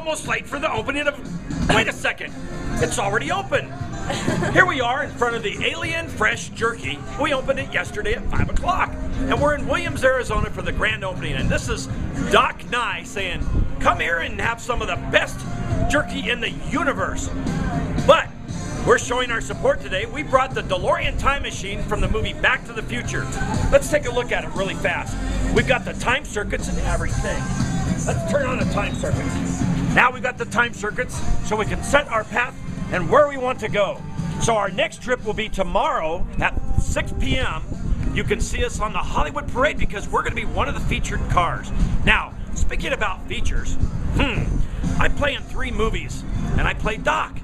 almost late for the opening of... Wait a second. It's already open. Here we are in front of the Alien Fresh Jerky. We opened it yesterday at 5 o'clock. And we're in Williams, Arizona for the grand opening. And this is Doc Nye saying, come here and have some of the best jerky in the universe. But we're showing our support today. We brought the DeLorean time machine from the movie Back to the Future. Let's take a look at it really fast. We've got the time circuits and everything. Let's turn on the time circuits. Now we've got the time circuits so we can set our path and where we want to go. So our next trip will be tomorrow at 6 p.m. You can see us on the Hollywood Parade because we're going to be one of the featured cars. Now, speaking about features, I play in 3 movies and I play Doc.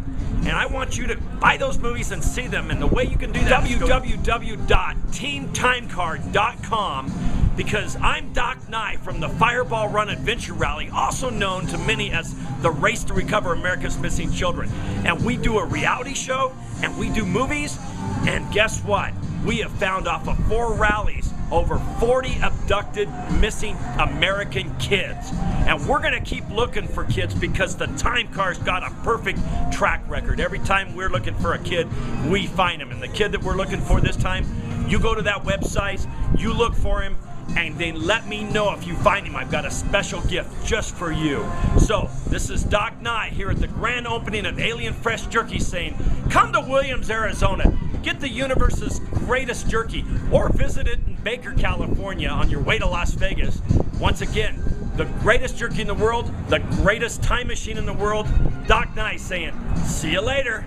And I want you to buy those movies and see them. And the way you can do that is www.teamtimecard.com, because I'm Doc Nye from the Fireball Run Adventure Rally, also known to many as the Race to Recover America's Missing Children. And we do a reality show and we do movies. And guess what? We have found off of 4 rallies over 40 abducted missing American kids. And we're gonna keep looking for kids because the Time Car's got a perfect track record. Every time we're looking for a kid, we find him. And the kid that we're looking for this time, you go to that website, you look for him, and then let me know if you find him. I've got a special gift just for you. So, this is Doc Nye here at the grand opening of Alien Fresh Jerky saying, come to Williams, Arizona. Get the universe's greatest jerky, or visit it in Baker, California on your way to Las Vegas. Once again, the greatest jerky in the world, the greatest time machine in the world, Doc Nye saying, see you later.